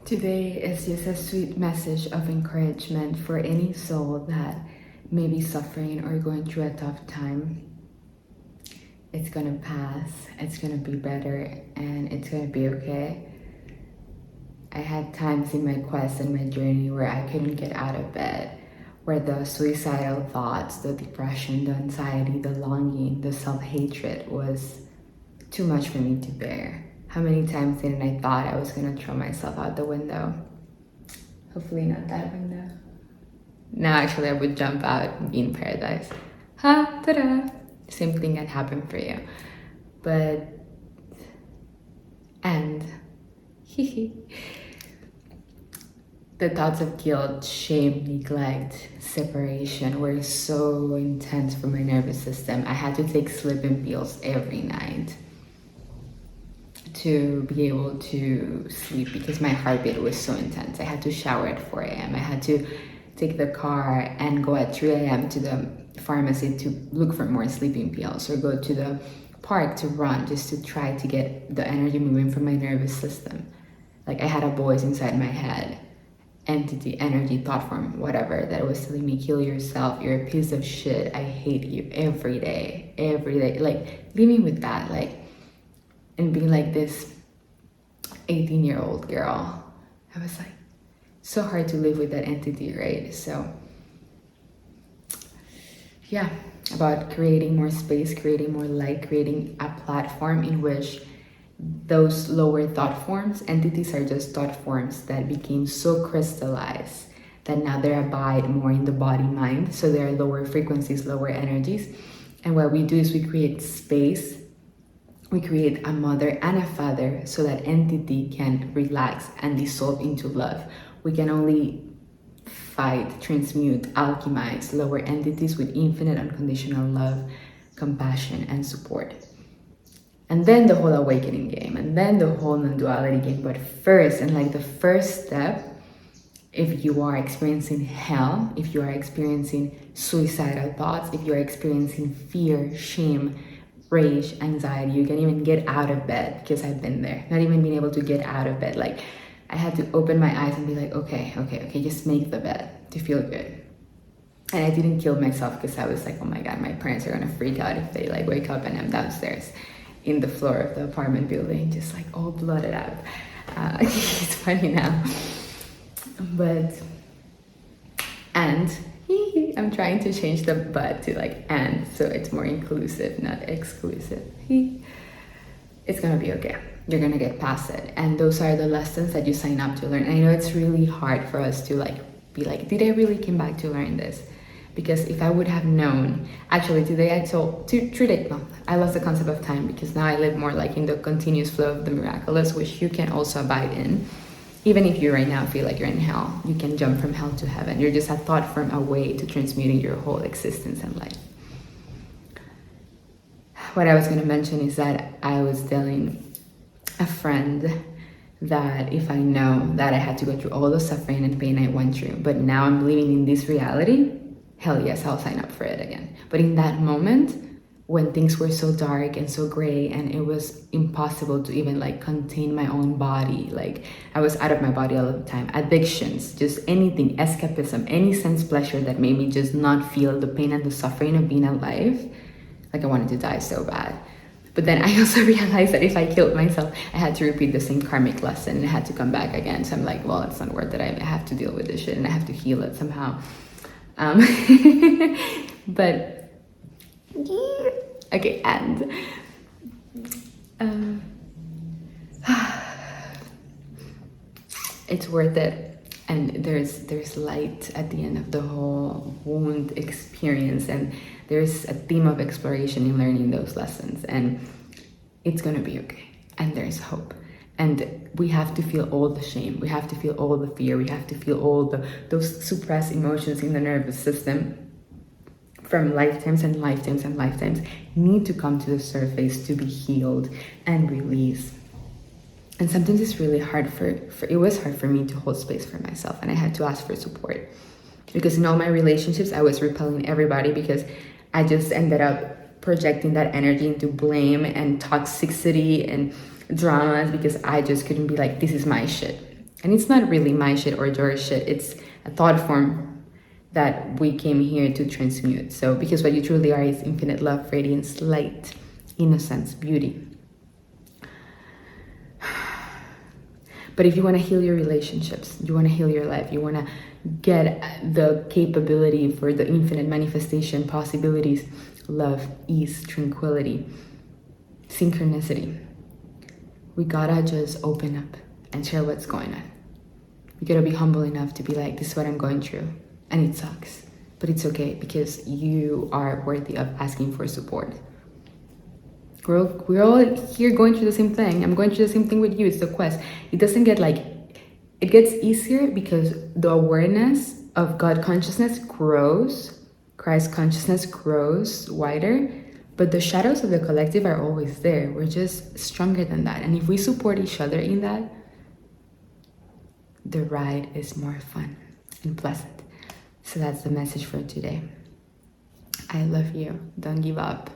Today is just a sweet message of encouragement for any soul that may be suffering or going through a tough time. It's gonna pass, it's gonna be better, and it's gonna be okay. I had times in my quest and my journey where I couldn't get out of bed, where the suicidal thoughts, the depression, the anxiety, the longing, the self-hatred was too much for me to bear. How many times didn't I thought I was gonna throw myself out the window? Hopefully not that window. No, actually I would jump out and be in paradise. Ha, ta-da! Same thing had happened for you. But, and, the thoughts of guilt, shame, neglect, separation were so intense for my nervous system. I had to take sleeping pills every night to be able to sleep because my heartbeat was so intense. I had to shower at 4 a.m. I had to take the car and go at 3 a.m. to the pharmacy to look for more sleeping pills, or go to the park to run just to try to get the energy moving from my nervous system. Like I had a voice inside my head, entity, energy, thought form, whatever, that was telling me, kill yourself, you're a piece of shit, I hate you, every day. Like living with that, like, and being like this 18-year-old girl. I was like, so hard to live with that entity, right? So yeah, about creating more space, creating more light, creating a platform in which those lower thought forms, entities are just thought forms that became so crystallized that now they abide more in the body mind. So there are lower frequencies, lower energies. And what we do is we create space. We create a mother and a father so that entity can relax and dissolve into love. We can only fight, transmute, alchemize lower entities with infinite unconditional love, compassion, and support. And then the whole awakening game, and then the whole non-duality game. But first, and like the first step, if you are experiencing hell, if you are experiencing suicidal thoughts, if you are experiencing fear, shame, rage, anxiety, you can even get out of bed, because I've been there, not even being able to get out of bed. Like I had to open my eyes and be like, okay, just make the bed to feel good. And I didn't kill myself because I was like, oh my God, my parents are gonna freak out if they like wake up and I'm downstairs in the floor of the apartment building, just like all blooded out. It's funny now, but, and I'm trying to change the but to like and, so it's more inclusive, not exclusive. It's gonna be okay. You're gonna get past it. And those are the lessons that you sign up to learn. I know it's really hard for us to like be like, did I really come back to learn this? Because if I would have known, actually today I told, 3 days, no, I lost the concept of time, because now I live more like in the continuous flow of the miraculous, which you can also abide in. Even if you right now feel like you're in hell, you can jump from hell to heaven. You're just a thought form away to transmuting your whole existence and life. What I was gonna mention is that I was telling a friend that if I know that I had to go through all the suffering and pain I went through, but now I'm living in this reality, hell yes, I'll sign up for it again. But in that moment, when things were so dark and so gray and it was impossible to even like contain my own body, like I was out of my body all the time, addictions, just anything, escapism, any sense pleasure that made me just not feel the pain and the suffering of being alive, like I wanted to die so bad. But then I also realized that if I killed myself, I had to repeat the same karmic lesson and I had to come back again. So I'm like, well, it's not worth it. I have to deal with this shit and I have to heal it somehow. But okay, and it's worth it, and there's light at the end of the whole wound experience, and there's a theme of exploration in learning those lessons, and it's gonna be okay, and there's hope. And we have to feel all the shame, we have to feel all the fear, we have to feel all those suppressed emotions in the nervous system from lifetimes and lifetimes and lifetimes need to come to the surface to be healed and released. And sometimes it's really hard it was hard for me to hold space for myself, and I had to ask for support, because in all my relationships I was repelling everybody because I just ended up projecting that energy into blame and toxicity and dramas, because I just couldn't be like, this is my shit. And it's not really my shit or your shit. It's a thought form that we came here to transmute. So, because what you truly are is infinite love, radiance, light, innocence, beauty. But if you want to heal your relationships, you want to heal your life, you want to get the capability for the infinite manifestation possibilities, love, ease, tranquility, synchronicity, we gotta just open up and share what's going on. We gotta be humble enough to be like, this is what I'm going through, and it sucks, but it's okay because you are worthy of asking for support. We're all here going through the same thing. I'm going through the same thing with you. It's the quest. It doesn't get like, it gets easier because the awareness of God consciousness grows, Christ consciousness grows wider, but the shadows of the collective are always there. We're just stronger than that. And if we support each other in that, the ride is more fun and pleasant. So that's the message for today. I love you. Don't give up.